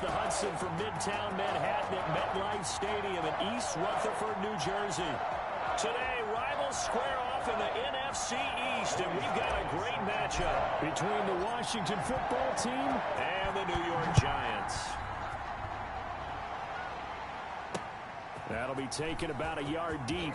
the Hudson from Midtown Manhattan at MetLife Stadium in East Rutherford, New Jersey. Today, rivals square off in the NFC East, and we've got a great matchup between the Washington football team and the New York Giants. That'll be taken about a yard deep.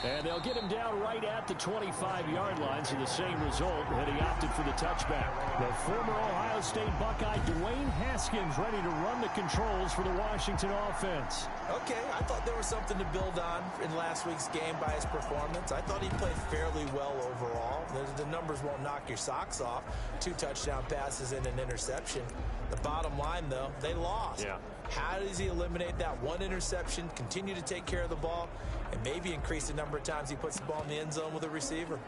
And they'll get him down right at the 25-yard line, so the same result, and he opted for the touchback. The former Ohio State Buckeye, Dwayne Haskins, ready to run the controls for the Washington offense. Okay, I thought there was something to build on in last week's game by his performance. I thought he played fairly well overall. The numbers won't knock your socks off. 2 touchdown passes and an interception. The bottom line, though, they lost. Yeah. How does he eliminate that one interception, continue to take care of the ball, and maybe increase the number of times he puts the ball in the end zone with a receiver?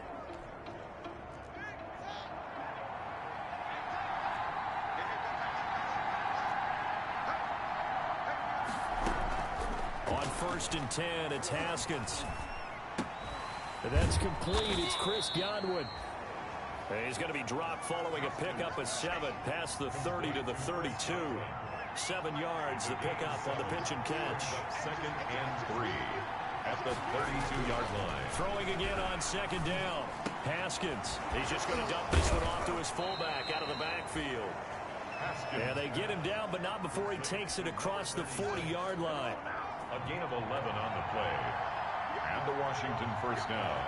On 1st and 10, it's Haskins. And that's complete. It's Chris Godwin. He's going to be dropped following a pickup of 7 past the 30 to the 32. 7 yards, the pickup on the pitch and catch. 2nd and 3 at the 32-yard line. Throwing again on 2nd down. Haskins. He's just going to dump this one off to his fullback out of the backfield. Haskins. And they get him down, but not before he takes it across the 40-yard line. A gain of 11 on the play. And the Washington first down.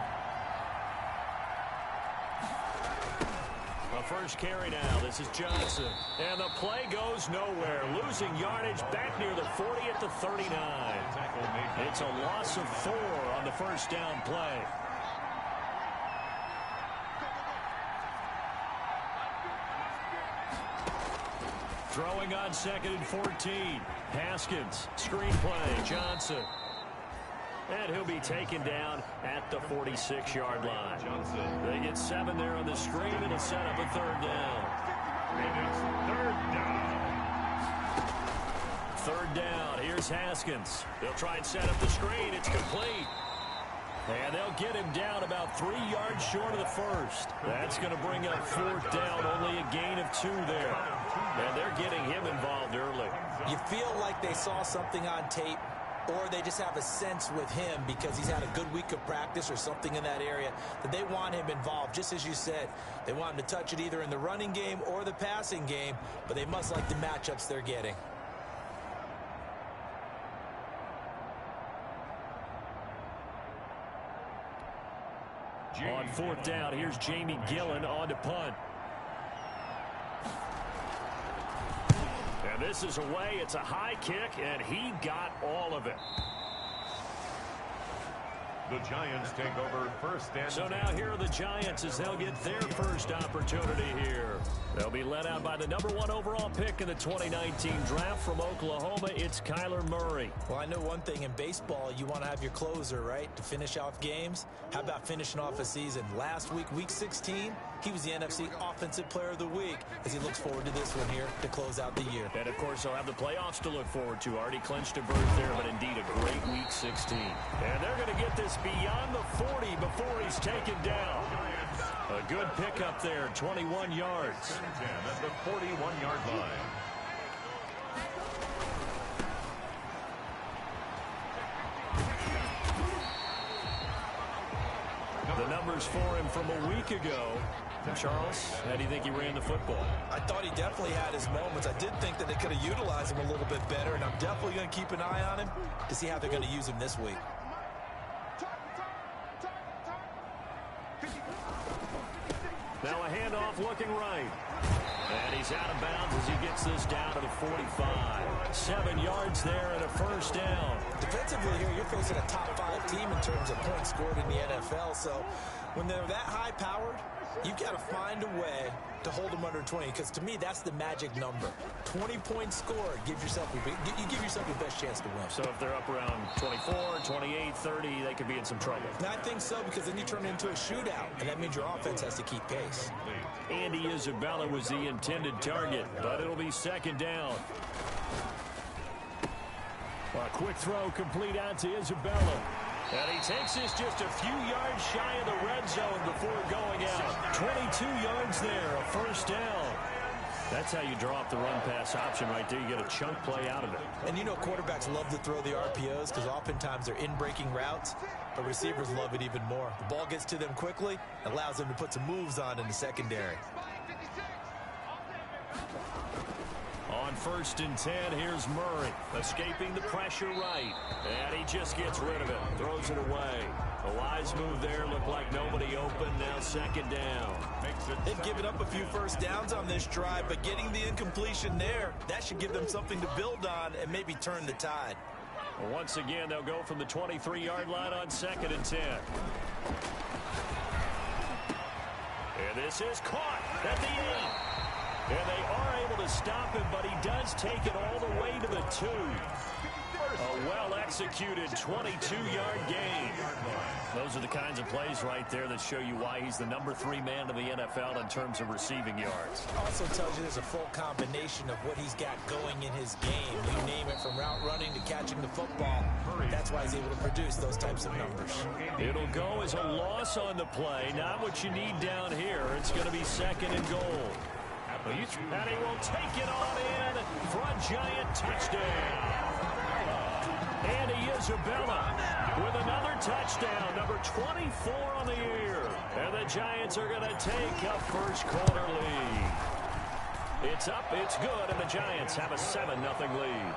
The first carry now. This is Johnson. And the play goes nowhere. Losing yardage back near the 40 at the 39. It's a loss of 4 on the first down play. Throwing on 2nd and 14. Haskins. Screen play. Johnson. And he'll be taken down at the 46-yard line. Johnson. They get 7 there on the screen. It'll set up a 3rd down. And it's 3rd down. 3rd down. Here's Haskins. They'll try and set up the screen. It's complete. And they'll get him down about 3 yards short of the first. That's going to bring up 4th down. Only a gain of 2 there. And they're getting him involved early. You feel like they saw something on tape, or they just have a sense with him because he's had a good week of practice or something in that area that they want him involved. Just as you said, they want him to touch it either in the running game or the passing game, but they must like the matchups they're getting. On 4th down, here's Jamie Gillen on to punt. And this is away. It's a high kick, and he got all of it. The Giants take over 1st and 10. So now here are the Giants as they'll get their first opportunity here. They'll be led out by the #1 overall pick in the 2019 draft from Oklahoma. It's Kyler Murray. Well, I know one thing in baseball, you want to have your closer, right, to finish off games. How about finishing off a season? Last week, week 16, he was the NFC Offensive Player of the Week as he looks forward to this one here to close out the year. And, of course, he'll have the playoffs to look forward to. Already clinched a berth there, but indeed a great week 16. And they're going to get this beyond the 40 before he's taken down. A good pickup there, 21 yards. At the 41-yard line. The numbers for him from a week ago. Charles, how do you think he ran the football? I thought he definitely had his moments. I did think that they could have utilized him a little bit better, and I'm definitely going to keep an eye on him to see how they're going to use him this week. Now a handoff looking right. And he's out of bounds as he gets this down to the 45. 7 yards there and a first down. Defensively here, you're facing a top-5 team in terms of points scored in the NFL. So when they're that high-powered, you've got to find a way to hold them under 20, because to me, that's the magic number. 20 points scored, you give yourself your best chance to win. So if they're up around 24, 28, 30, they could be in some trouble. And I think so, because then you turn it into a shootout, and that means your offense has to keep pace. Andy Isabella was the intended target, but it'll be 2nd down. A quick throw complete out to Isabella. And he takes this just a few yards shy of the red zone before going out. 22 yards there, a first down. That's how you draw up the run-pass option right there. You get a chunk play out of it. And you know quarterbacks love to throw the RPOs because oftentimes they're in-breaking routes, but receivers love it even more. The ball gets to them quickly, allows them to put some moves on in the secondary. On 1st and 10, here's Murray, escaping the pressure right. And he just gets rid of it, throws it away. A wise move there, looked like nobody open, now 2nd down. They've given up a few first downs on this drive, but getting the incompletion there, that should give them something to build on and maybe turn the tide. Well, once again, they'll go from the 23-yard line on 2nd and 10. And this is caught at the 8. And they are able to stop him, but he does take it all the way to the 2. A well-executed 22-yard gain. Those are the kinds of plays right there that show you why he's the number 3 man in the NFL in terms of receiving yards. Also tells you there's a full combination of what he's got going in his game. You name it, from route running to catching the football. That's why he's able to produce those types of numbers. It'll go as a loss on the play. Not what you need down here. It's going to be 2nd and goal. And he will take it on in for a giant touchdown. Andy Isabella with another touchdown, number 24 on the year. And the Giants are going to take a first-quarter lead. It's up, it's good, and the Giants have a 7-0 lead.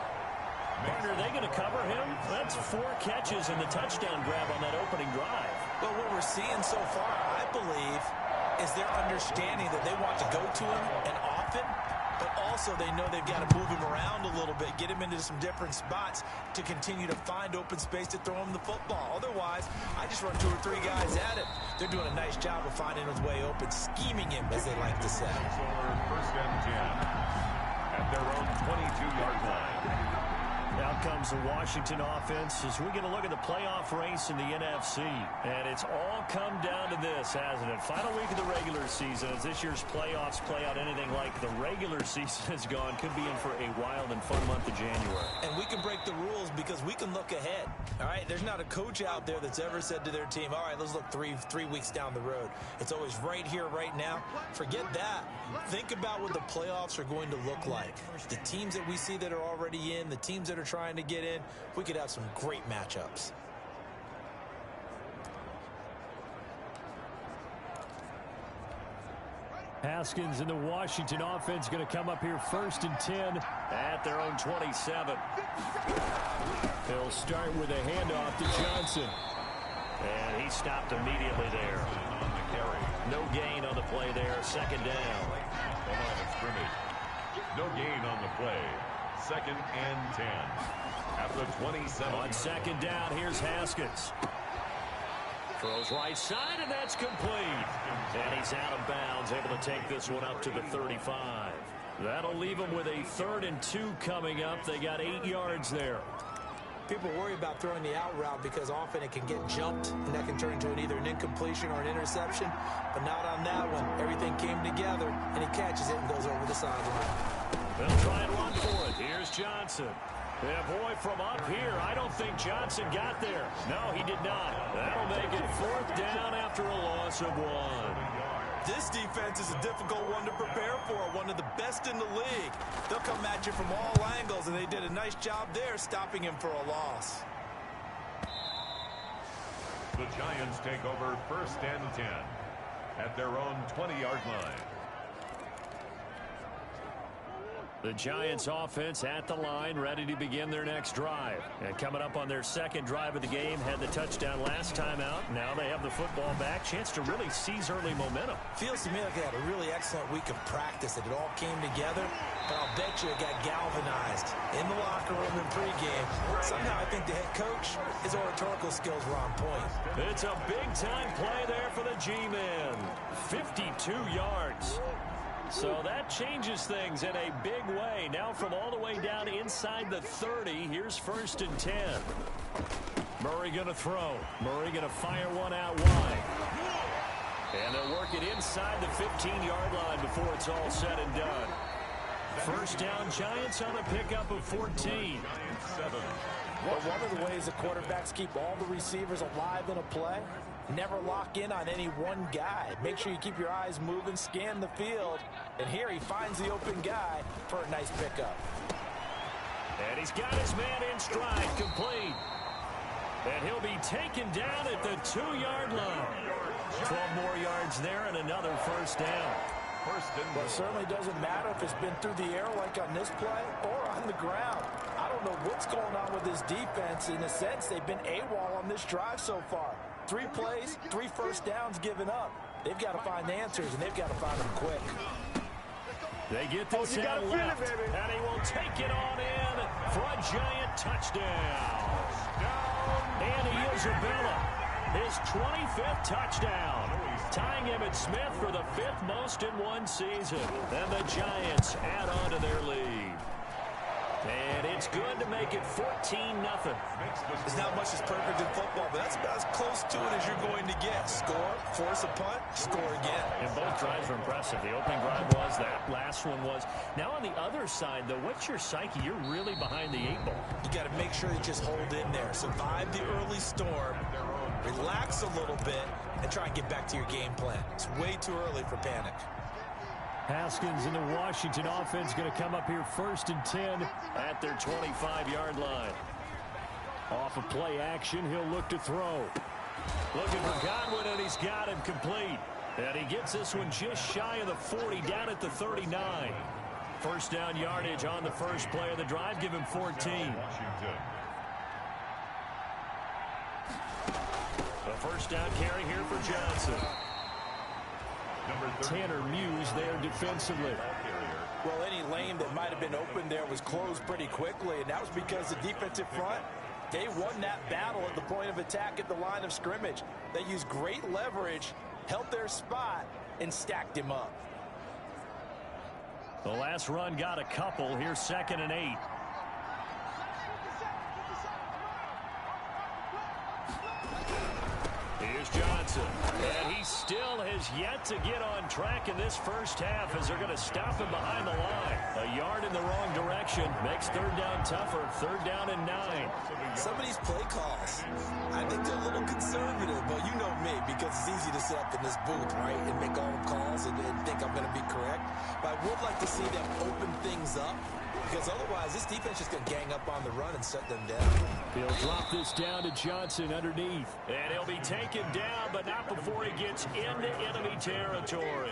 Partner, are they going to cover him? That's 4 catches and the touchdown grab on that opening drive. Well, what we're seeing so far, I believe, is their understanding that they want to go to him and often, but also they know they've got to move him around a little bit, get him into some different spots to continue to find open space to throw him the football. Otherwise, I just run 2 or 3 guys at him. They're doing a nice job of finding his way open, scheming him, as they like to say. 1st and 10 at their own 22-yard line. Out comes the Washington offense as we get a look at the playoff race in the NFC. And it's all come down to this, hasn't it? Final week of the regular season. As this year's playoffs play out anything like the regular season has gone, could be in for a wild and fun month of January. And we can break the rules because we can look ahead. All right, there's not a coach out there that's ever said to their team, all right, let's look three weeks down the road. It's always right here, right now. Forget that. Think about what the playoffs are going to look like. The teams that we see that are already in, the teams that are trying to get in, we could have some great matchups. Haskins and the Washington offense going to come up here 1st and 10 at their own 27. They'll start with a handoff to Johnson. And he stopped immediately there. On the carry. No gain on the play there. 2nd down. The line of scrimmage. No gain on the play. 2nd and 10. At the 27. On 2nd down, here's Haskins. Throws right side, and that's complete. And he's out of bounds, able to take this one up to the 35. That'll leave him with a 3rd and 2 coming up. They got 8 yards there. People worry about throwing the out route because often it can get jumped, and that can turn into either an incompletion or an interception. But not on that one. Everything came together, and he catches it and goes over the sideline. They'll try and run for it. Here's Johnson. Yeah, boy, from up here, I don't think Johnson got there. No, he did not. That'll make it 4th down after a loss of 1. This defense is a difficult one to prepare for, one of the best in the league. They'll come at you from all angles, and they did a nice job there stopping him for a loss. The Giants take over 1st and 10 at their own 20-yard line. The Giants offense at the line, ready to begin their next drive. And coming up on their 2nd drive of the game, had the touchdown last time out. Now they have the football back. Chance to really seize early momentum. Feels to me like they had a really excellent week of practice, that it all came together. But I'll bet you it got galvanized in the locker room in pregame. Somehow I think the head coach, his oratorical skills were on point. It's a big-time play there for the G-men. 52 yards. So that changes things in a big way. Now from all the way down inside the 30, here's 1st and 10. Murray going to throw. Murray going to fire one out wide. And they'll work it inside the 15-yard line before it's all said and done. 1st down, Giants on a pickup of 14. Well, one of the ways the quarterbacks keep all the receivers alive in a play Never lock in on any one guy. Make sure you keep your eyes moving, scan the field. And here he finds the open guy for a nice pickup. And he's got his man in stride, complete. And he'll be taken down at the 2-yard line. 12 more yards there and another first down. Well, it certainly doesn't matter if it's been through the air like on this play or on the ground. I don't know what's going on with this defense. In a sense, they've been AWOL on this drive so far. 3 plays, 3 first downs given up. They've got to find answers, and they've got to find them quick. They get this out left, and he will take it on in for a giant touchdown. Andy Isabella, his 25th touchdown, tying Emmitt Smith for the 5th most in one season. And the Giants add on to their lead. And it's good to make it 14-0. There's not much that's perfect in football, but that's about as close to it as you're going to get. Score, force a punt, score again. And both drives were impressive. The opening drive was, that last one was. Now on the other side, though, what's your psyche? You're really behind the 8 ball. You got to make sure you just hold in there. Survive the early storm, relax a little bit, and try and get back to your game plan. It's way too early for panic. Haskins in the Washington offense going to come up here 1st and 10 at their 25-yard line. Off of play action, he'll look to throw. Looking for Godwin, and he's got him complete. And he gets this one just shy of the 40, down at the 39. First down yardage on the first play of the drive. Give him 14. The first down carry here for Johnson. Tanner Muse there defensively. Well, any lane that might have been open there was closed pretty quickly, and that was because the defensive front, they won that battle at the point of attack at the line of scrimmage. They used great leverage, held their spot, and stacked him up. The last run got a couple. Here's 2nd and 8. Here's Johnson. And he still has yet to get on track in this first half as they're going to stop him behind the line. A yard in the wrong direction makes 3rd down tougher. 3rd down and 9. Some of these play calls, I think they're a little conservative, but you know me, because it's easy to sit up in this booth, right, and make all the calls and think I'm going to be correct. But I would like to see them open things up, because otherwise this defense is going to gang up on the run and shut them down. He'll drop this down to Johnson underneath. And he'll be taken down, but not before he gets into enemy territory.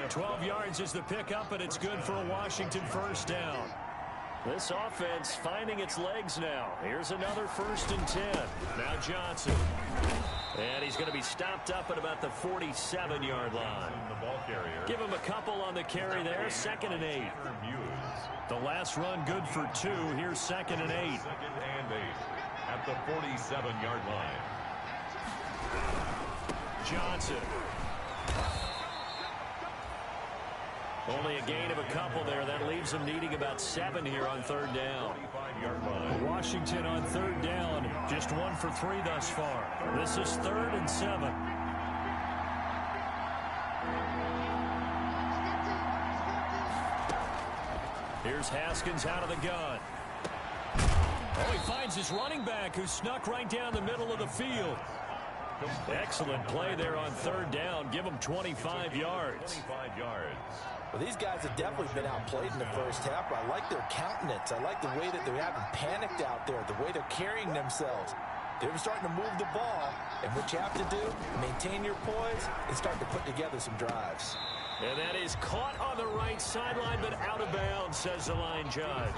12 yards is the pickup, and it's good for a Washington first down. This offense finding its legs now. Here's another 1st and 10. Now Johnson. And he's going to be stopped up at about the 47-yard line. Give him a couple on the carry there. 2nd and 8. The last run good for 2. Here's 2nd and 8. 2nd and 8 at the 47-yard line. Johnson. Only a gain of a couple there. That leaves him needing about 7 here on 3rd down. Washington on 3rd down. Just 1 for 3 thus far. This is 3rd and 7. Here's Haskins out of the gun. Oh, he finds his running back who snuck right down the middle of the field. Excellent play there on 3rd down. Give him 25 yards. 25 yards. Well, these guys have definitely been outplayed in the first half. I like their countenance. I like the way that they haven't panicked out there, the way they're carrying themselves. They're starting to move the ball, and what you have to do, maintain your poise and start to put together some drives. And that is caught on the right sideline, but out of bounds, says the line judge.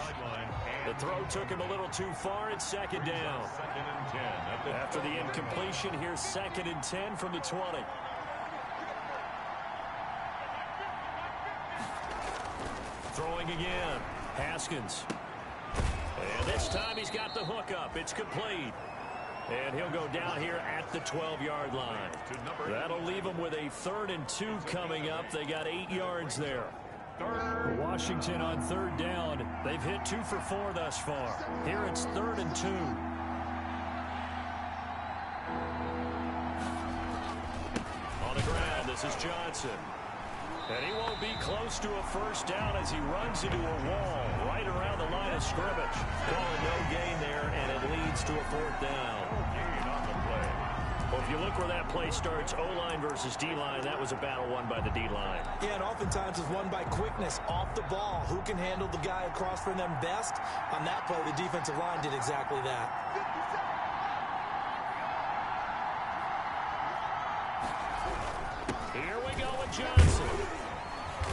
The throw took him a little too far. It's 2nd down. 2nd and 10. After the incompletion, here's 2nd and 10 from the 20. Throwing again. Haskins. And this time he's got the hook up. It's complete. And he'll go down here at the 12-yard line. That'll leave him with a 3rd and 2 coming up. They got 8 yards there. Washington on 3rd down. They've hit 2 for 4 thus far. Here it's 3rd and 2. On the ground, this is Johnson. And he won't be close to a first down as he runs into a wall right around the line of scrimmage. Calling no gain there, and it leads to a 4th down. No gain on the play. Well, if you look where that play starts, O-line versus D-line, that was a battle won by the D-line. Yeah, and oftentimes it's won by quickness off the ball. Who can handle the guy across from them best? On that play, the defensive line did exactly that. Here we go with Johnson.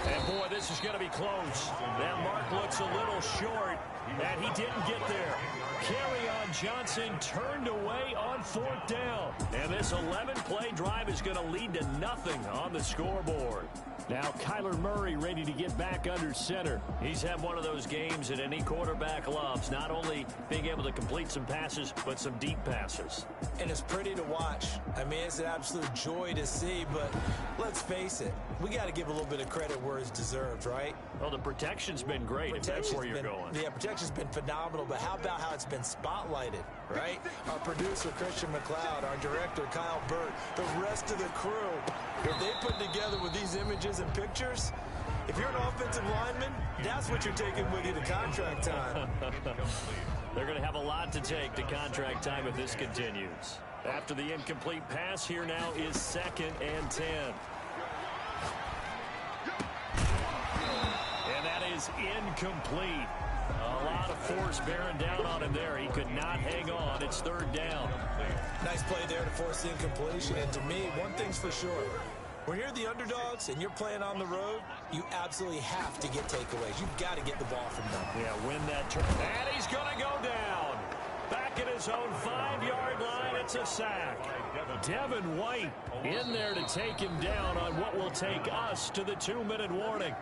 And, boy, this is going to be close. That mark looks a little short, and he didn't get there. Kerryon Johnson turned away on 4th down. And this 11-play drive is going to lead to nothing on the scoreboard. Now Kyler Murray ready to get back under center. He's had one of those games that any quarterback loves, not only being able to complete some passes, but some deep passes. And it's pretty to watch. I mean, it's an absolute joy to see, but let's face it, we got to give a little bit of credit where it's deserved, right? Well, the protection's been great, if that's where you're going. Yeah, protection's been phenomenal, but how about how it's been spotlighted, right? Our producer, Christian McLeod, our director, Kyle Burt, the rest of the crew, if they put together with these images and pictures, if you're an offensive lineman, that's what you're taking with you to contract time. They're going to have a lot to take to contract time if this continues. After the incomplete pass, here now is 2nd and 10. And that is incomplete. A lot of force bearing down on him there. He could not hang on. It's 3rd down. Nice play there to force the incompletion. And to me, one thing's for sure. When you're the underdogs and you're playing on the road, you absolutely have to get takeaways. You've got to get the ball from them. Yeah, win that turn. And he's going to go down. Back at his own 5-yard line, it's a sack. Devin White in there to take him down on what will take us to the 2-minute warning.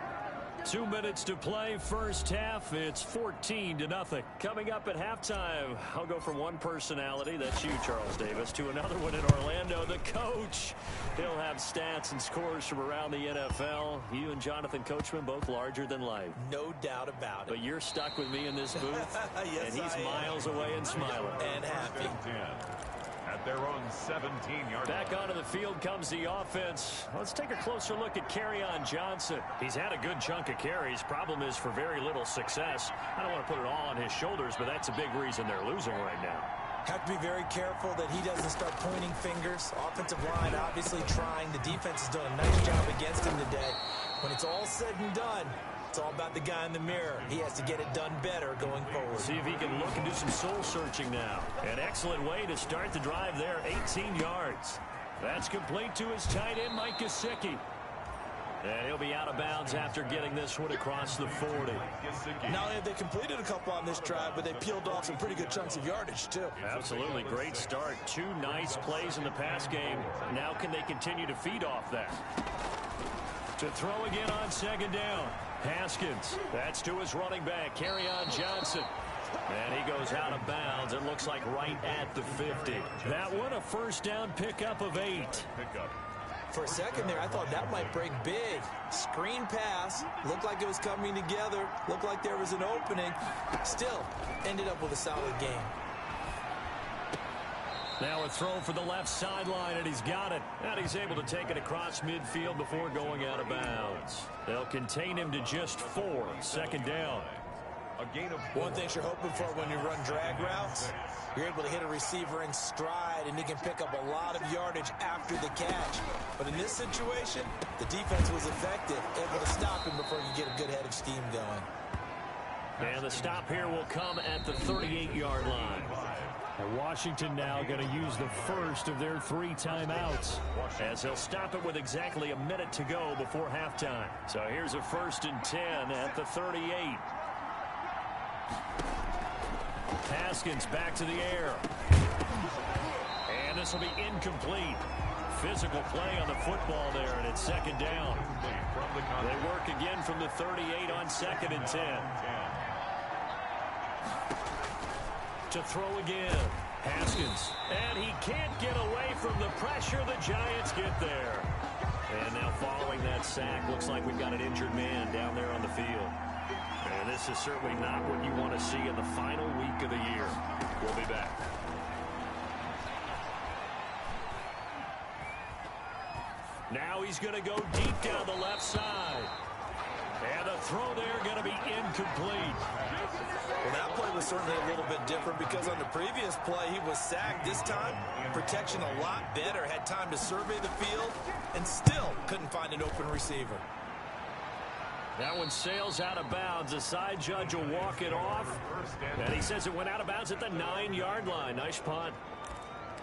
2 minutes to play, first half. It's 14-0. Coming up at halftime, I'll go from one personality, that's you, Charles Davis, to another one in Orlando, the coach. He'll have stats and scores from around the NFL. You and Jonathan Coachman, both larger than life. No doubt about it. But you're stuck with me in this booth, yes, and he's miles away and smiling. And happy. At their own 17-yard line. Back onto the field comes the offense. Let's take a closer look at Kerryon Johnson. He's had a good chunk of carries. Problem is for very little success. I don't want to put it all on his shoulders, but that's a big reason they're losing right now. Have to be very careful that he doesn't start pointing fingers. Offensive line obviously trying. The defense has done a nice job against him today. When it's all said and done, it's all about the guy in the mirror. He has to get it done better going forward. See if he can look and do some soul searching now. An excellent way to start the drive there, 18 yards. That's complete to his tight end, Mike Gesicki. And he'll be out of bounds after getting this one across the 40. Not only have they completed a couple on this drive, but they peeled off some pretty good chunks of yardage, too. Absolutely. Great start. 2 nice plays in the pass game. Now can they continue to feed off that? To throw again on 2nd down. Haskins. That's to his running back, Kerryon Johnson. And he goes out of bounds. It looks like right at the 50. That one a first down pickup of 8. For a second there, I thought that might break big. Screen pass. Looked like it was coming together. Looked like there was an opening. Still, ended up with a solid game. Now a throw for the left sideline, and he's got it. And he's able to take it across midfield before going out of bounds. They'll contain him to just 4. 2nd down. A gain of 4. One thing you're hoping for when you run drag routes, you're able to hit a receiver in stride, and he can pick up a lot of yardage after the catch. But in this situation, the defense was effective, able to stop him before you get a good head of steam going. And the stop here will come at the 38-yard line. And Washington now going to use the first of their 3 timeouts, as they'll stop it with exactly a minute to go before halftime. So here's a 1st and 10 at the 38. Haskins back to the air. And this will be incomplete. Physical play on the football there, and it's 2nd down. They work again from the 38 on 2nd and 10. To throw again. Haskins. And he can't get away from the pressure. The Giants get there. And now following that sack, looks like we've got an injured man down there on the field. And this is certainly not what you want to see in the final week of the year. We'll be back. Now he's going to go deep down the left side. And the throw there going to be incomplete. Well, that play was certainly a little bit different because on the previous play, he was sacked. This time, protection a lot better. Had time to survey the field and still couldn't find an open receiver. That one sails out of bounds. The side judge will walk it off. And he says it went out of bounds at the 9-yard line. Nice punt.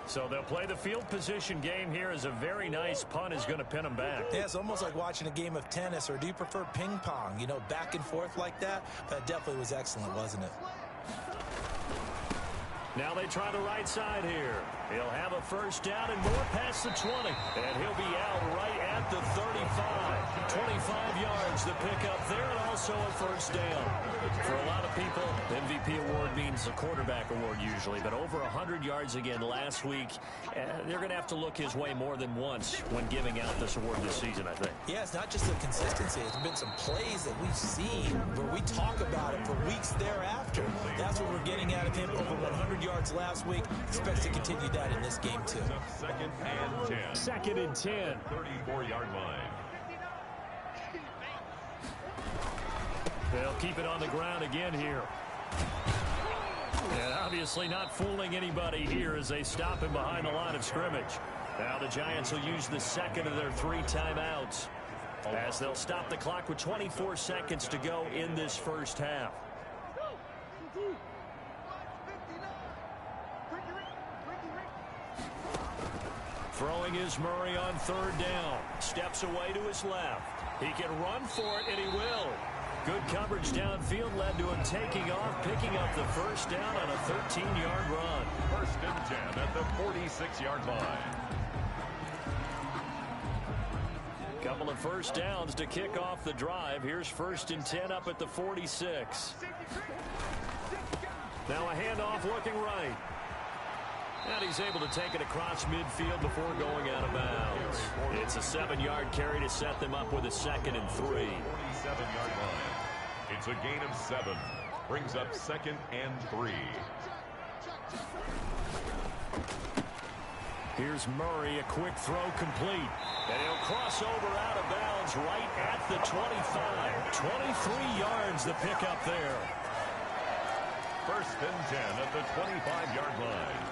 So they'll play the field position game here as a very nice punt is going to pin them back. Yeah, it's almost like watching a game of tennis, or do you prefer ping pong? You know, back and forth like that? That definitely was excellent, wasn't it? Now they try the right side here. He'll have a first down and more past the 20. And he'll be out right at the 35. 25 yards the pickup there, and also a first down. For a lot of people, the MVP award means a quarterback award usually, but over 100 yards again last week. They're going to have to look his way more than once when giving out this award this season, I think. Yeah, it's not just the consistency. It's been some plays that we've seen where we talk about it for weeks thereafter. That's what we're getting out of him. Over 100 yards last week. Expects to continue that in this game, too. Second and 10. Second and 10. 34-yard line. They'll keep it on the ground again here. And obviously not fooling anybody here as they stop him behind the line of scrimmage. Now the Giants will use the second of their 3 timeouts as they'll stop the clock with 24 seconds to go in this first half. Throwing is Murray on third down. Steps away to his left. He can run for it, and he will. Good coverage downfield led to him taking off, picking up the first down on a 13-yard run. First and 10 at the 46-yard line. Couple of first downs to kick off the drive. Here's first and 10 up at the 46. Now a handoff looking right. And he's able to take it across midfield before going out of bounds. It's a 7-yard carry to set them up with a second and 3. 47-yard line. It's a gain of 7. Brings up second and 3. Here's Murray, a quick throw complete. And he'll cross over out of bounds right at the 25. 23 yards the pickup there. First and 10 at the 25-yard line.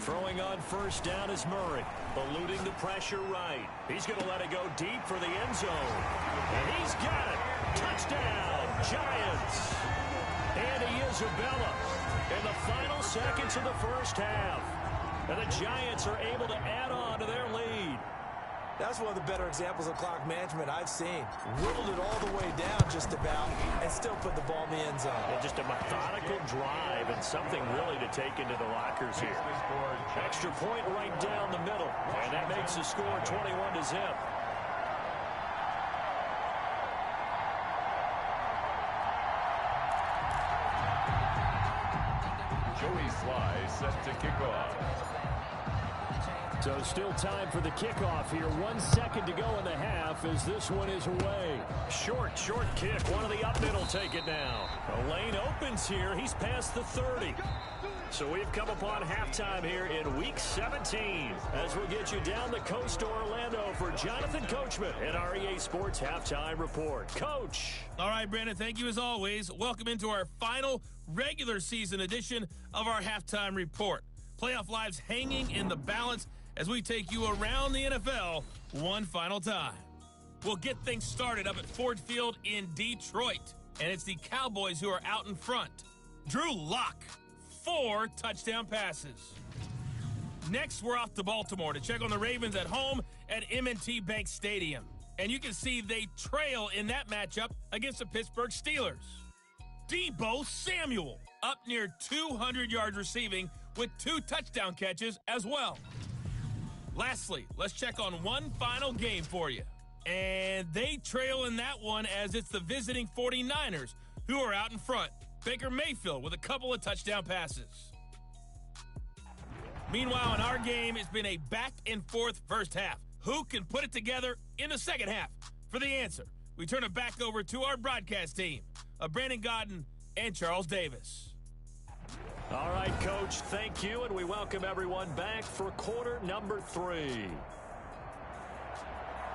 Throwing on first down is Murray, eluding the pressure right. He's going to let it go deep for the end zone. And he's got it. Touchdown, Giants. Andy Isabella in the final seconds of the first half. And the Giants are able to add on to their lead. That's one of the better examples of clock management I've seen. Whittled it all the way down just about and still put the ball in the end zone. Yeah, just a methodical drive and something really to take into the lockers here. Extra point right down the middle. And that makes the score 21-0. Joey Sly set to kick off. So still time for the kickoff here. 1 second to go in the half as this one is away. Short kick. One of the up middle take it now. A lane opens here. He's past the 30. So we've come upon halftime here in Week 17 as we'll get you down the coast to Orlando for Jonathan Coachman at our EA Sports Halftime Report. Coach. All right, Brandon, thank you as always. Welcome into our final regular season edition of our Halftime Report. Playoff lives hanging in the balance as we take you around the NFL one final time. We'll get things started up at Ford Field in Detroit, and it's the Cowboys who are out in front. Drew Lock, 4 touchdown passes. Next, we're off to Baltimore to check on the Ravens at home at M&T Bank Stadium. And you can see they trail in that matchup against the Pittsburgh Steelers. Deebo Samuel, up near 200 yards receiving with 2 touchdown catches as well. Lastly, let's check on one final game for you. And they trail in that one as it's the visiting 49ers who are out in front. Baker Mayfield with a couple of touchdown passes. Meanwhile, in our game, it's been a back-and-forth first half. Who can put it together in the second half? For the answer, we turn it back over to our broadcast team of Brandon Godden and Charles Davis. All right, Coach, thank you, and we welcome everyone back for quarter number 3.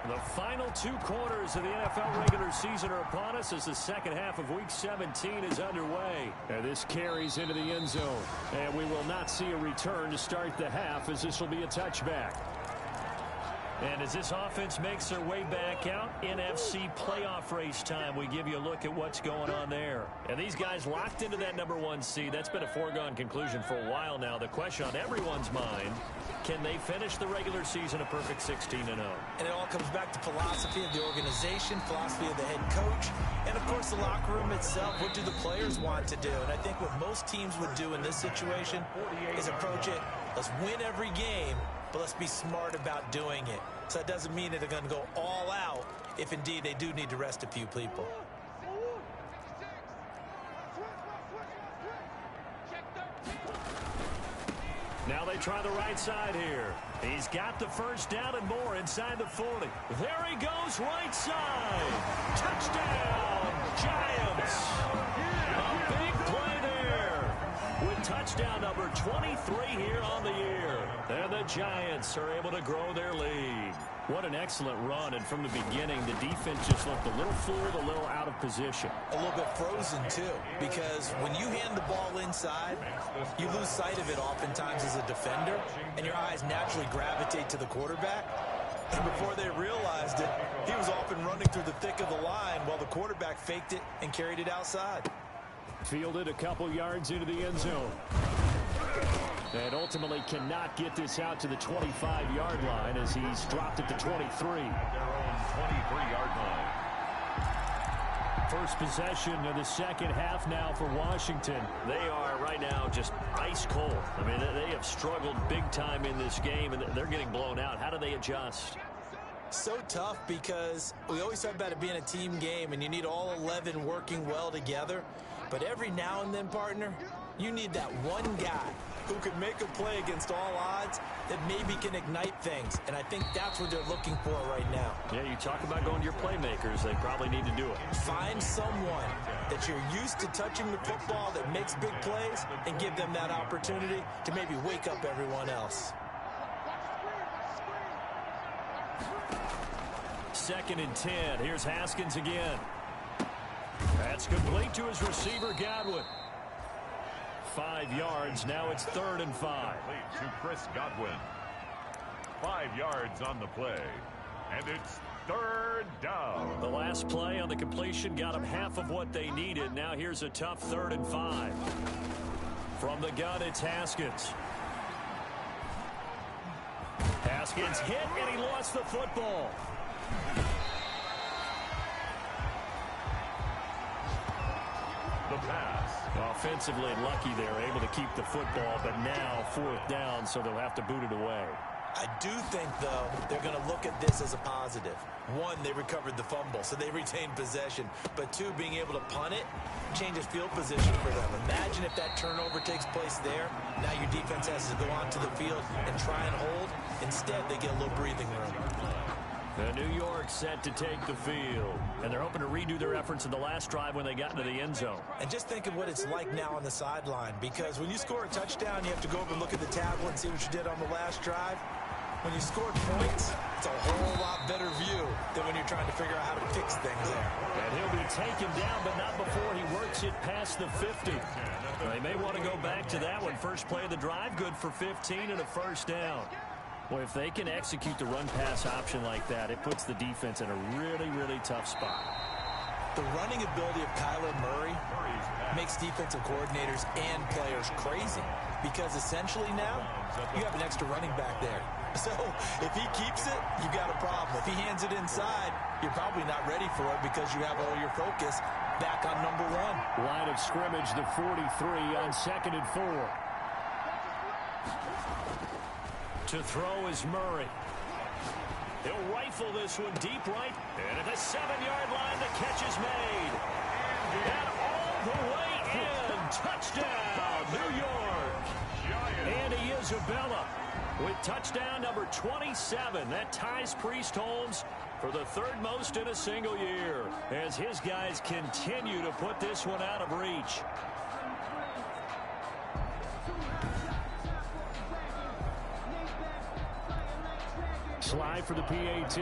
The final 2 quarters of the NFL regular season are upon us as the second half of Week 17 is underway. And this carries into the end zone. And we will not see a return to start the half, as this will be a touchback. And as this offense makes their way back out, NFC playoff race time, we give you a look at what's going on there. And these guys locked into that number 1 seed. That's been a foregone conclusion for a while now. The question on everyone's mind, can they finish the regular season a perfect 16-0? And it all comes back to philosophy of the organization, philosophy of the head coach, and, of course, the locker room itself. What do the players want to do? And I think what most teams would do in this situation is approach it, let's win every game, but let's be smart about doing it. So that doesn't mean that they're going to go all out if, indeed, they do need to rest a few people. Now they try the right side here. He's got the first down and more inside the 40. There he goes, right side. Touchdown, Giants. A big play there with touchdown number 23 here on the year. And the Giants are able to grow their lead. What an excellent run, and from the beginning, the defense just looked a little fooled, a little out of position. A little bit frozen, too, because when you hand the ball inside, you lose sight of it oftentimes as a defender, and your eyes naturally gravitate to the quarterback. And before they realized it, he was off and running through the thick of the line while the quarterback faked it and carried it outside. Fielded a couple yards into the end zone. And ultimately cannot get this out to the 25-yard line as he's dropped it to 23. At their own 23-yard line. First possession of the second half now for Washington. They are right now just ice cold. I mean, they have struggled big time in this game, and they're getting blown out. How do they adjust? So tough, because we always talk about it being a team game, and you need all 11 working well together. But every now and then, partner, you need that one guy who can make a play against all odds that maybe can ignite things. And I think that's what they're looking for right now. Yeah, you talk about going to your playmakers. They probably need to do it. Find someone that you're used to touching the football that makes big plays and give them that opportunity to maybe wake up everyone else. 2nd and 10. Here's Haskins again. That's complete to his receiver, Godwin. 5 yards. Now it's 3rd and 5. Complete to Chris Godwin. 5 yards on the play. And it's 3rd down. The last play on the completion got them half of what they needed. Now here's a tough 3rd and 5. From the gun, it's Haskins. Haskins hit, and he lost the football. The pass. Offensively lucky they're able to keep the football, but now 4th down, so they'll have to boot it away. I do think, though, they're going to look at this as a positive. 1, they recovered the fumble, so they retained possession. But 2, being able to punt it changes field position for them. Imagine if that turnover takes place there. Now your defense has to go onto the field and try and hold. Instead, they get a little breathing room. The New York set to take the field. And they're hoping to redo their efforts in the last drive when they got into the end zone. And just think of what it's like now on the sideline, because when you score a touchdown, you have to go over and look at the tablet and see what you did on the last drive. When you scored points, it's a whole lot better view than when you're trying to figure out how to fix things there. And he'll be taken down, but not before he works it past the 50. They may want to go back to that one. First play of the drive, good for 15 and a 1st down. Well, if they can execute the run-pass option like that, it puts the defense in a really, really tough spot. The running ability of Kyler Murray makes defensive coordinators and players crazy, because essentially now you have an extra running back there. So if he keeps it, you've got a problem. If he hands it inside, you're probably not ready for it because you have all your focus back on number 1. Line of scrimmage, the 43 on 2nd and 4. To throw is Murray. He'll rifle this one deep right. And at the 7-yard line, the catch is made. And all the way in. Touchdown, New York. And he is Isabella with touchdown number 27. That ties Priest Holmes for the third most in a single year as his guys continue to put this one out of reach. Slide for the PAT.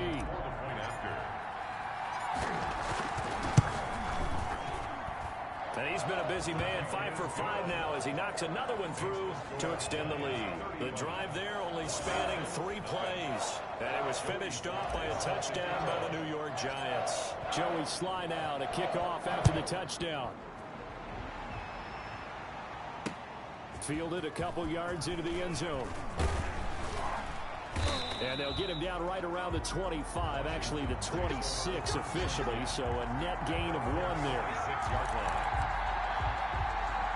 And he's been a busy man, 5 for 5 now as he knocks another one through to extend the lead. The drive there only spanning 3 plays. And it was finished off by a touchdown by the New York Giants. Joey Sly now to kick off after the touchdown. Fielded a couple yards into the end zone. And they'll get him down right around the 25, actually the 26 officially, so a net gain of 1 there. 6-yard line.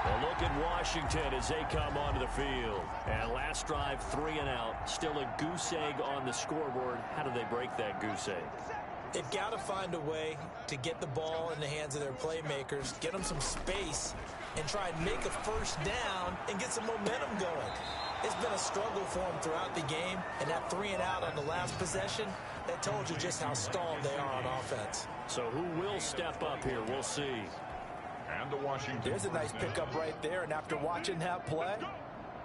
Well, look at Washington as they come onto the field. And last drive, 3 and out. Still a goose egg on the scoreboard. How do they break that goose egg? They've got to find a way to get the ball in the hands of their playmakers, get them some space, and try and make a first down and get some momentum going. It's been a struggle for them throughout the game, and that 3 and out on the last possession, that told you just how stalled they are on offense. So who will step up here? We'll see. And the Washington. There's a nice pickup right there, and after watching that play,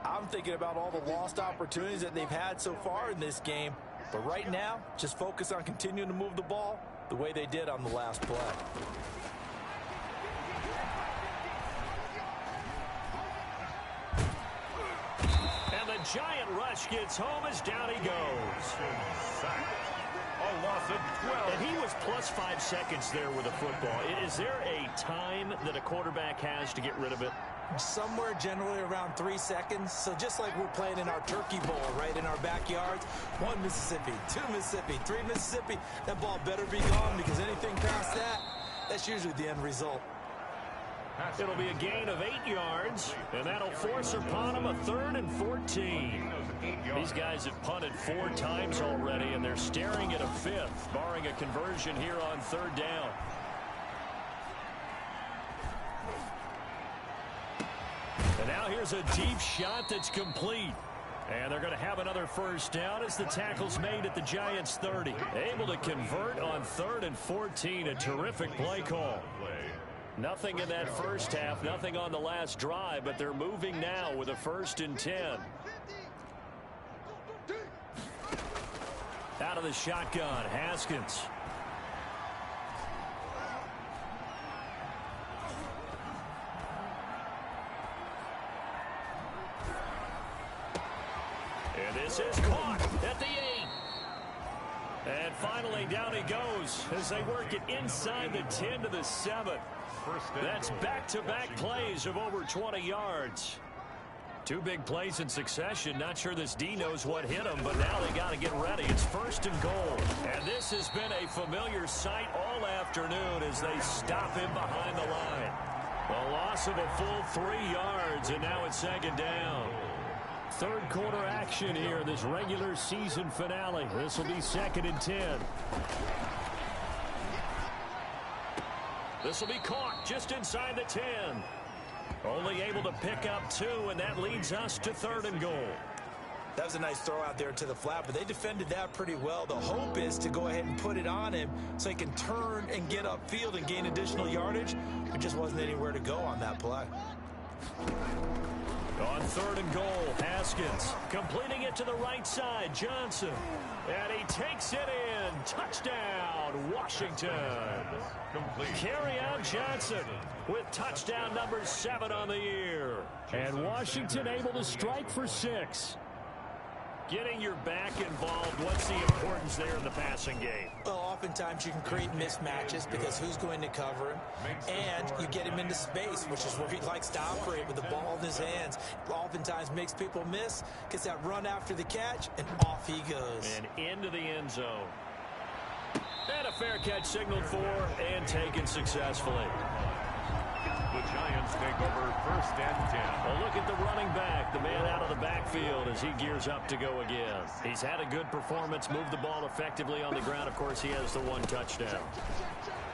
I'm thinking about all the lost opportunities that they've had so far in this game. But right now, just focus on continuing to move the ball the way they did on the last play. And the giant rush gets home as down he goes. A loss of 12. And he was plus 5 seconds there with the football. Is there a time that a quarterback has to get rid of it? Somewhere generally around 3 seconds. So just like we're playing in our turkey bowl, right, in our backyards, 1 Mississippi, 2 Mississippi, 3 Mississippi, that ball better be gone because anything past that, that's usually the end result. It'll be a gain of 8 yards, and that'll force upon him a 3rd and 14. These guys have punted 4 times already, and they're staring at a 5th, barring a conversion here on 3rd down. And now here's a deep shot that's complete. And they're going to have another first down as the tackle's made at the Giants' 30. Able to convert on 3rd and 14. A terrific play call. Nothing in that first half, nothing on the last drive, but they're moving now with a 1st and 10. Out of the shotgun, Haskins. And this is caught at the 8. And finally down he goes as they work it inside the 10 to the 7. That's back-to-back plays of over 20 yards. 2 big plays in succession. Not sure this D knows what hit him, but now they got to get ready. It's 1st and goal. And this has been a familiar sight all afternoon as they stop him behind the line. A loss of a full 3 yards, and now it's 2nd down. 3rd quarter action here in this regular season finale. This will be 2nd and 10. This will be caught just inside the 10. Only able to pick up 2, and that leads us to 3rd and goal. That was a nice throw out there to the flat, but they defended that pretty well. The hope is to go ahead and put it on him so he can turn and get upfield and gain additional yardage. There just wasn't anywhere to go on that play. On 3rd and goal, Haskins completing it to the right side. Johnson. And he takes it in. Touchdown, Washington. Complete. Carry out Johnson with touchdown number 7 on the year. And Washington able to strike for 6. Getting your back involved, what's the importance there in the passing game? Well, oftentimes you can create mismatches because who's going to cover him, and you get him into space, which is where he likes to operate with the ball in his hands. Oftentimes makes people miss, gets that run after the catch, and off he goes. And into the end zone. And a fair catch signaled for and taken successfully. The Giants take over 1st and 10. Well, look at the running back, the man out of the backfield as he gears up to go again. He's had a good performance, moved the ball effectively on the ground. Of course, he has the 1 touchdown.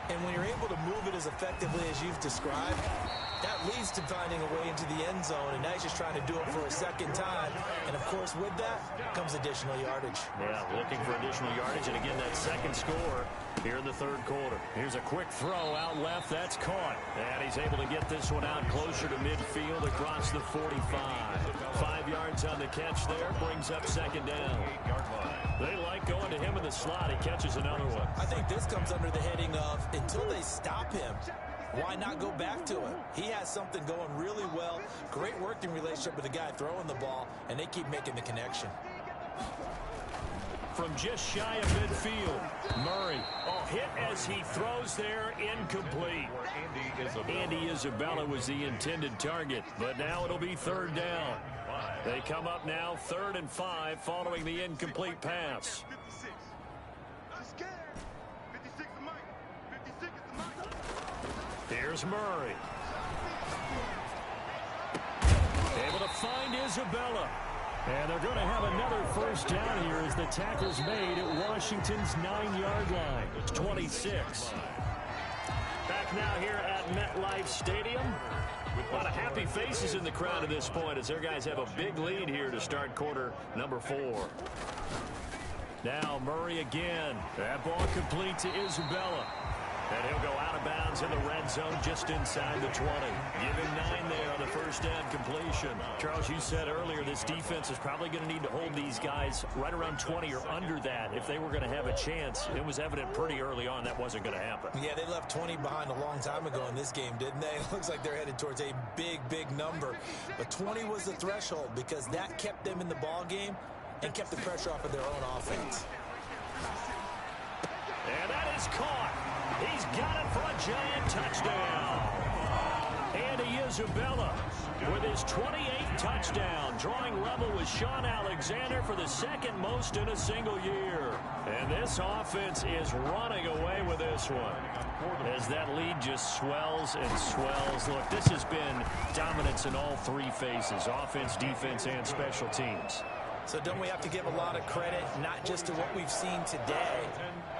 And when you're able to move it as effectively as you've described, that leads to finding a way into the end zone, and now he's just trying to do it for a second time. And, of course, with that comes additional yardage. Yeah, looking for additional yardage, and again, that second score here in the 3rd quarter. Here's a quick throw out left. That's caught. And he's able to get this one out closer to midfield across the 45. 5 yards on the catch there, brings up 2nd down. They like going to him in the slot. He catches another one. I think this comes under the heading of until they stop him, why not go back to him? He has something going really well. Great working relationship with the guy throwing the ball, and they keep making the connection. From just shy of midfield, Murray. Oh, hit as he throws there, incomplete. Andy Isabella was the intended target, but now it'll be 3rd down. They come up now 3rd and 5 following the incomplete pass. Here's Murray. Able to find Isabella. And they're going to have another 1st down here as the tackle's made at Washington's 9-yard line. It's 26. Back now here at MetLife Stadium. A lot of happy faces in the crowd at this point as their guys have a big lead here to start quarter number 4. Now Murray again. That ball complete to Isabella. And he'll go out of bounds in the red zone just inside the 20. Give him 9 there on the 1st down completion. Charles, you said earlier this defense is probably going to need to hold these guys right around 20 or under that if they were going to have a chance. It was evident pretty early on that wasn't going to happen. Yeah, they left 20 behind a long time ago in this game, didn't they? It looks like they're headed towards a big, big number. But 20 was the threshold because that kept them in the ball game and kept the pressure off of their own offense. And that is caught. He's got it for a Giant touchdown. Andy Isabella with his 28th touchdown, drawing level with Sean Alexander for the 2nd most in a single year. And this offense is running away with this one as that lead just swells and swells. Look, this has been dominance in all 3 phases, offense, defense, and special teams. So don't we have to give a lot of credit, not just to what we've seen today,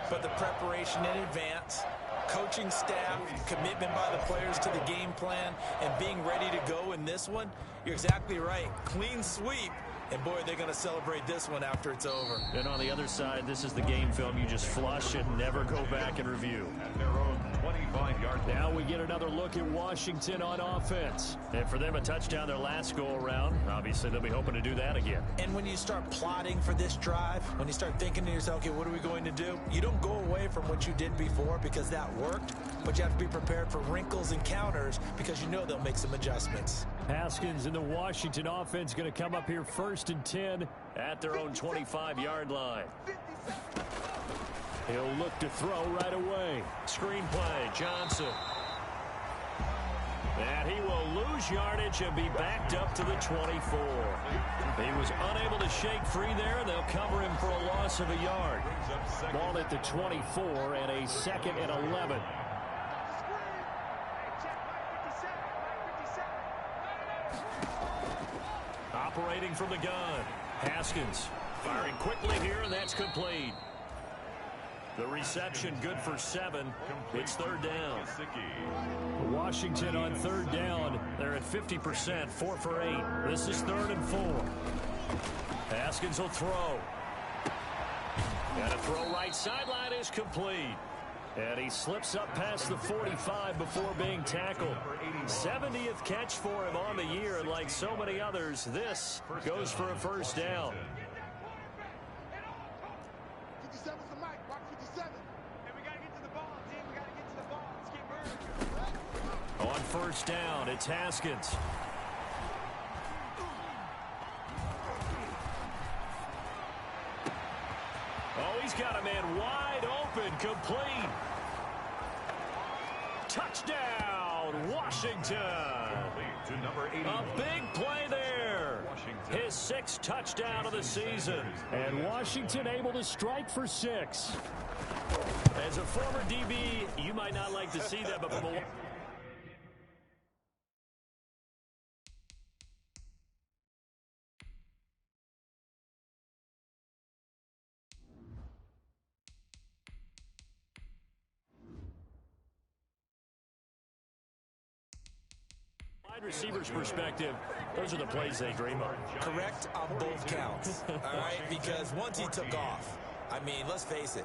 but the preparation in advance, coaching staff, commitment by the players to the game plan, and being ready to go in this one? You're exactly right. Clean sweep. And, boy, they're going to celebrate this one after it's over. And on the other side, this is the game film. You just flush it and never go back and review. At their own 25-yard line. Now we get another look at Washington on offense. And for them, a touchdown their last go-around. Obviously, they'll be hoping to do that again. And when you start plotting for this drive, when you start thinking to yourself, okay, what are we going to do? You don't go away from what you did before because that worked, but you have to be prepared for wrinkles and counters because you know they'll make some adjustments. Haskins and the Washington offense going to come up here 1st and 10 at their own 25-yard line. He'll look to throw right away. Screen play, Johnson. And he will lose yardage and be backed up to the 24. He was unable to shake free there, and they'll cover him for a loss of a yard. Ball at the 24 and a 2nd and 11. Operating from the gun. Haskins firing quickly here, and that's complete. The reception good for 7. It's 3rd down. Washington on 3rd down. They're at 50%, 4 for 8. This is 3rd and 4. Haskins will throw. And a throw right sideline is complete. And he slips up past the 45 before being tackled. 70th catch for him on the year, and like so many others, this goes for a 1st down. 57's the mic, box 57. And we got to get to the ball, team. We got to get to the ball. Let's keep moving. On 1st down, it's Haskins. Oh, he's got a man wide open, complete. Touchdown, Washington. To number 81. A big play there. His 6th touchdown of the season. And Washington able to strike for 6. As a former DB, you might not like to see that, but from a wide receiver's perspective, those are the plays they dream of. Correct on both counts, all right? Because once he took off, I mean, let's face it,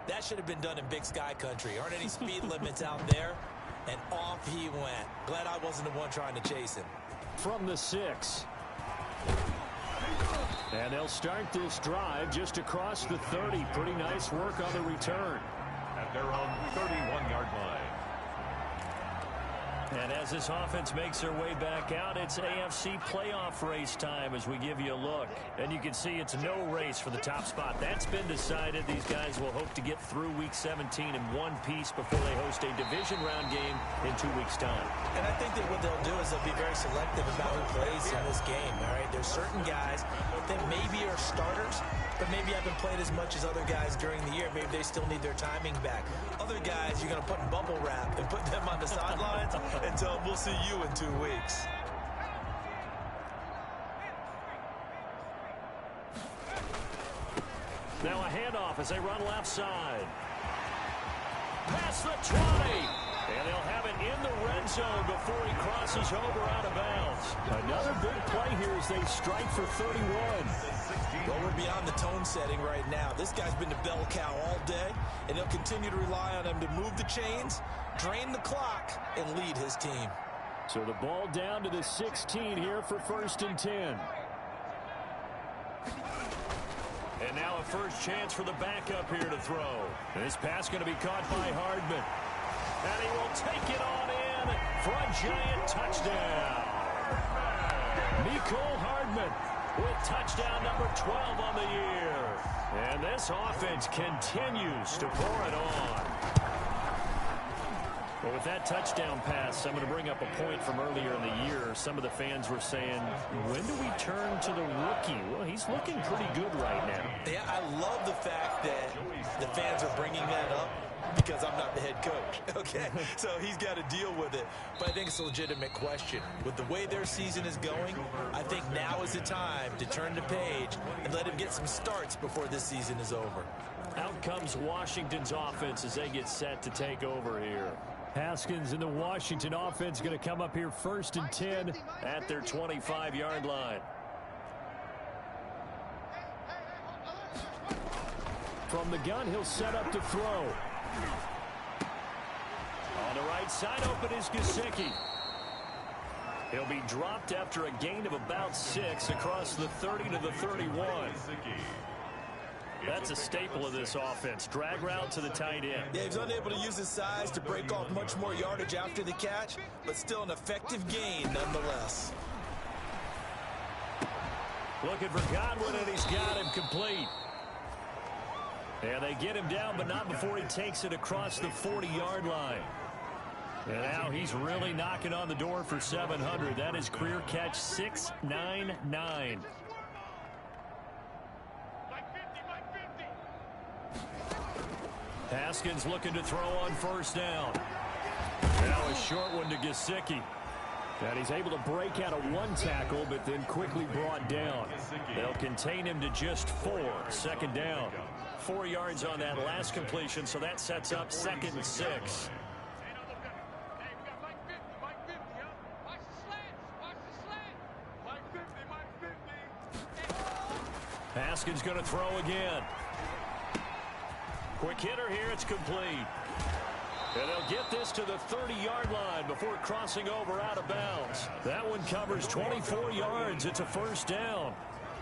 that should have been done in Big Sky country. Aren't any speed limits out there? And off he went. Glad I wasn't the one trying to chase him. From the 6. And they'll start this drive just across the 30. Pretty nice work on the return. At their own 31-yard line. And as this offense makes their way back out, it's AFC playoff race time as we give you a look. And you can see it's no race for the top spot. That's been decided. These guys will hope to get through Week 17 in one piece before they host a division round game in 2 weeks' time. And I think that what they'll do is they'll be very selective about who plays in this game, all right? There's certain guys that maybe are starters, but maybe haven't played as much as other guys during the year. Maybe they still need their timing back. Other guys you're going to put in bubble wrap and put them on the sidelines and tell them we'll see you in 2 weeks. Now a handoff as they run left side. Past the 20. And they'll have it in the red zone before he crosses over out of bounds. Another big play here as they strike for 31. Well, we're beyond the tone setting right now. This guy's been the bell cow all day, and he'll continue to rely on him to move the chains, drain the clock, and lead his team. So the ball down to the 16 here for 1st and 10. And now a first chance for the backup here to throw. This pass going to be caught by Hardman. And he will take it on in for a giant touchdown. Mecole Hardman with touchdown number 12 on the year. And this offense continues to pour it on. Well, with that touchdown pass, I'm going to bring up a point from earlier in the year. Some of the fans were saying, when do we turn to the rookie? Well, he's looking pretty good right now. Yeah, I love the fact that the fans are bringing that up because I'm not the head coach, okay? So he's got to deal with it. But I think it's a legitimate question. With the way their season is going, I think now is the time to turn the page and let him get some starts before this season is over. Out comes Washington's offense as they get set to take over here. Haskins and the Washington offense going to come up here 1st and 10 at their 25-yard line. From the gun, he'll set up to throw. On the right side, open is Gesicki. He'll be dropped after a gain of about 6 across the 30 to the 31. That's a staple of this offense. Drag route to the tight end. Yeah, he's unable to use his size to break off much more yardage after the catch, but still an effective gain nonetheless. Looking for Godwin, and he's got him complete. And they get him down, but not before he takes it across the 40-yard line. And now he's really knocking on the door for 700. That is career catch 699. Haskins looking to throw on 1st down. Now a short one to Gesicki. And he's able to break out of 1 tackle, but then quickly brought down. They'll contain him to just 4. 2nd down. 4 yards on that last completion, so that sets up 2nd and 6. Haskins going to throw again. Quick hitter here, it's complete. And they'll get this to the 30-yard line before crossing over out of bounds. That one covers 24 yards. It's a 1st down.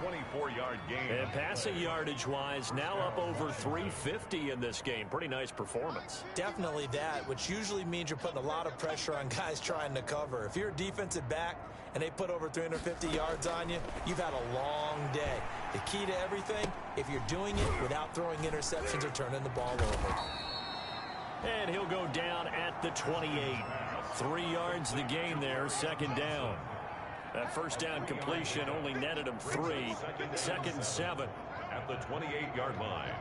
24-yard gain. And passing yardage-wise, now up over 350 in this game. Pretty nice performance. Definitely that, which usually means you're putting a lot of pressure on guys trying to cover. If you're a defensive back and they put over 350 yards on you, you've had a long day. The key to everything, if you're doing it without throwing interceptions or turning the ball over. And he'll go down at the 28. 3 yards the gain there, 2nd down. That 1st down completion only netted him 3. 2nd and 7. At the 28-yard line.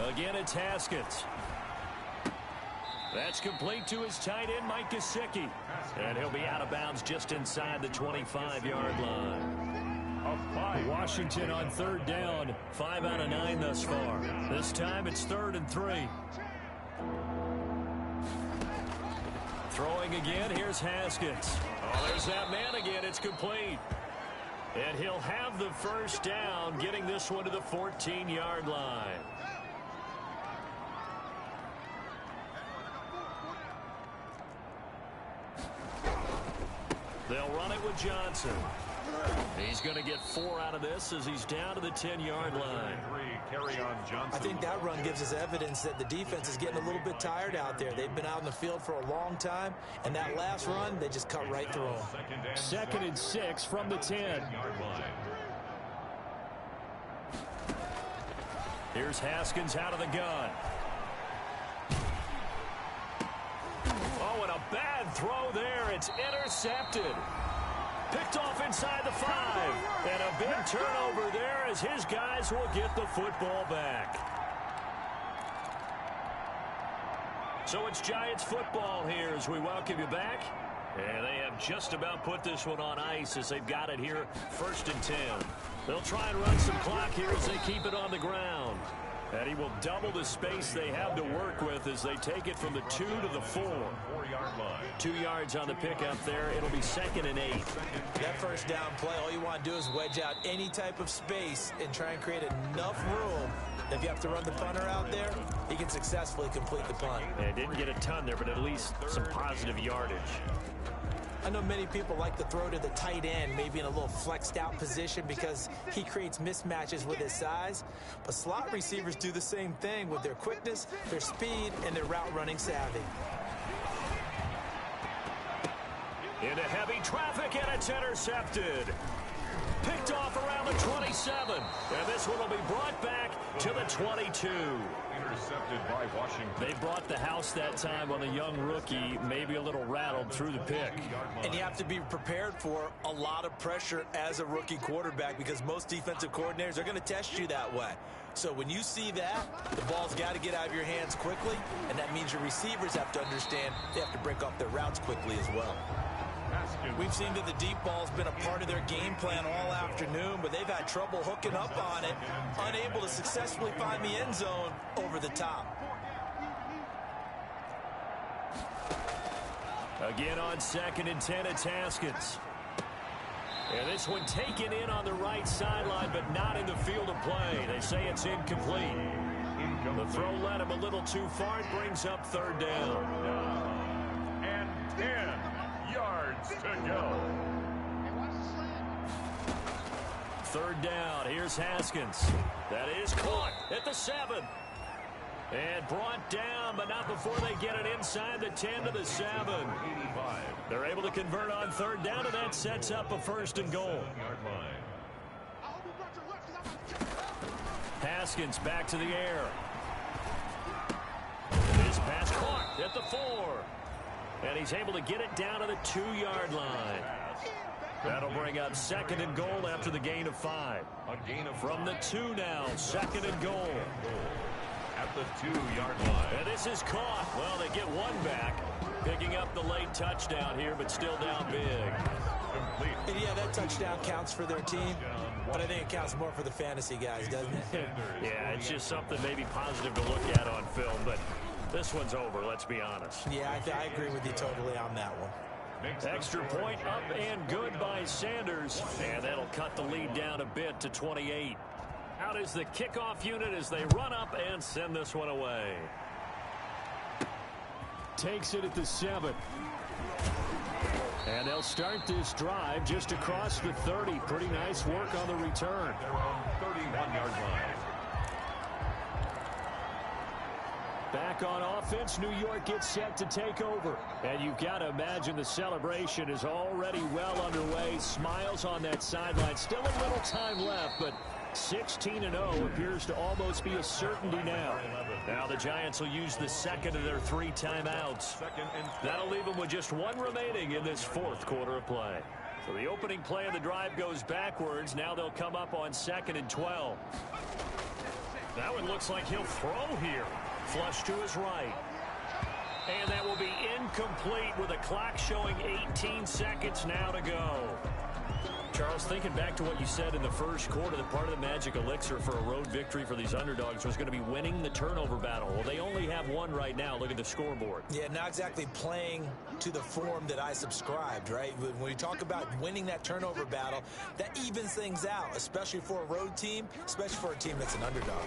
Again, it's Haskins. That's complete to his tight end, Mike Gesicki. And he'll be out of bounds just inside the 25-yard line. Washington on 3rd down. 5 out of 9 thus far. This time it's 3rd and 3. Throwing again, here's Haskins. Oh, there's that man again. It's complete. And he'll have the first down, getting this one to the 14-yard line. They'll run it with Johnson. He's going to get 4 out of this as he's down to the 10-yard line. I think that run gives us evidence that the defense is getting a little bit tired out there. They've been out in the field for a long time, and that last run, they just cut right through them. 2nd and 6 from the 10. Here's Haskins out of the gun. Oh, and a bad throw there. It's intercepted. Picked off inside the 5. And a big turnover there as his guys will get the football back. So it's Giants football here as we welcome you back. And they have just about put this one on ice as they've got it here 1st and 10. They'll try and run some clock here as they keep it on the ground. And he will double the space they have to work with as they take it from the 2 to the 4. 4-yard line. 2 yards on the pickup there. It'll be 2nd and 8. That first down play, all you want to do is wedge out any type of space and try and create enough room. If you have to run the punter out there, he can successfully complete the punt. And didn't get a ton there, but at least some positive yardage. I know many people like to throw to the tight end, maybe in a little flexed out position because he creates mismatches with his size. But slot receivers do the same thing with their quickness, their speed, and their route running savvy. Into heavy traffic, and it's intercepted. Picked off around the 27. And this one will be brought back to the 22. Intercepted by Washington. They brought the house that time on the young rookie, maybe a little rattled through the pick. And you have to be prepared for a lot of pressure as a rookie quarterback because most defensive coordinators are going to test you that way. So when you see that, the ball's got to get out of your hands quickly, and that means your receivers have to understand they have to break off their routes quickly as well. We've seen that the deep ball's been a part of their game plan all afternoon, but they've had trouble hooking up on it, unable to successfully find the end zone over the top. Again on 2nd and 10, it's Haskins. And this one taken in on the right sideline, but not in the field of play. They say it's incomplete. The throw led him a little too far. It brings up 3rd down. And 10 yards to go. 3rd down. Here's Haskins. That is caught at the 7. And brought down, but not before they get it inside the 10 to the 7. They're able to convert on 3rd down, and that sets up a 1st and goal. Haskins back to the air. This pass caught at the 4. And he's able to get it down to the 2-yard line. That'll bring up 2nd and goal after the gain of 5. From the 2 now, 2nd and goal. At the 2-yard line. And this is caught. Well, they get one back. Picking up the late touchdown here, but still down big. Complete. And yeah, that touchdown counts for their team, but I think it counts more for the fantasy guys, doesn't it? Yeah, it's just something maybe positive to look at on film, but this one's over, let's be honest. Yeah, I agree with you totally on that one. Extra point up and good by Sanders, and that'll cut the lead down a bit to 28. Out is the kickoff unit as they run up and send this one away. Takes it at the 7. And they'll start this drive just across the 30. Pretty nice work on the return. They're on 31-yard line. Back on offense, New York gets set to take over. And you've got to imagine the celebration is already well underway. Smiles on that sideline. Still a little time left, but 16-0 appears to almost be a certainty now. Now the Giants will use the 2nd of their 3 timeouts. That'll leave them with just 1 remaining in this 4th quarter of play. So the opening play of the drive goes backwards. Now they'll come up on 2nd and 12. That one looks like he'll throw here. Flush to his right. And that will be incomplete with a clock showing 18 seconds now to go. Charles, thinking back to what you said in the first quarter, that part of the magic elixir for a road victory for these underdogs was going to be winning the turnover battle. Well, they only have one right now. Look at the scoreboard. Yeah, not exactly playing to the form that I subscribed, right? When you talk about winning that turnover battle, that evens things out, especially for a road team, especially for a team that's an underdog.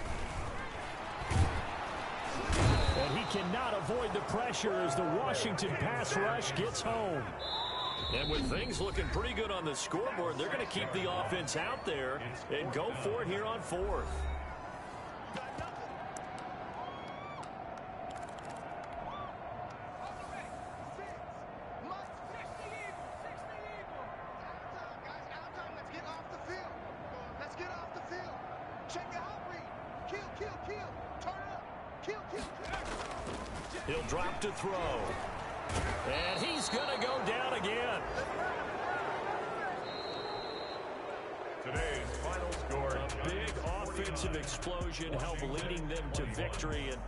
And he cannot avoid the pressure as the Washington pass rush gets home. And with things looking pretty good on the scoreboard, they're going to keep the offense out there and go for it here on fourth. He'll drop to throw. And he's going to go down again. Today's final score. A big offensive explosion helped leading them to victory. And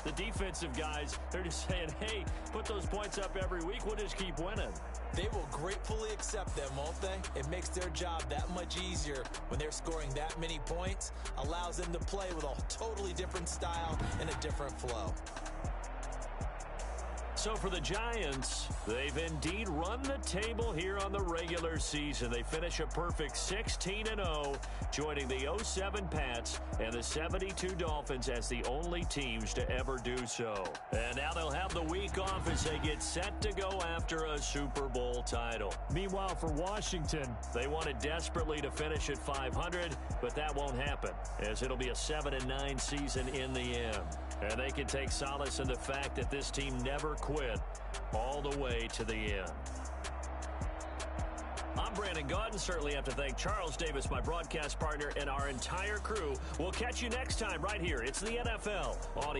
the defensive guys, they're just saying, hey, put those points up every week. We'll just keep winning. They will gratefully accept them, won't they? It makes their job that much easier when they're scoring that many points. Allows them to play with a totally different style and a different flow. So for the Giants, they've indeed run the table here on the regular season. They finish a perfect 16-0, joining the 07 Pats and the 72 Dolphins as the only teams to ever do so. And now they'll have the week off as they get set to go after a Super Bowl title. Meanwhile, for Washington, they wanted desperately to finish at 500, but that won't happen, as it'll be a 7-9 season in the end. And they can take solace in the fact that this team never quit all the way to the end. I'm Brandon Gaudin. Certainly have to thank Charles Davis, my broadcast partner, and our entire crew. We'll catch you next time right here. It's the NFL on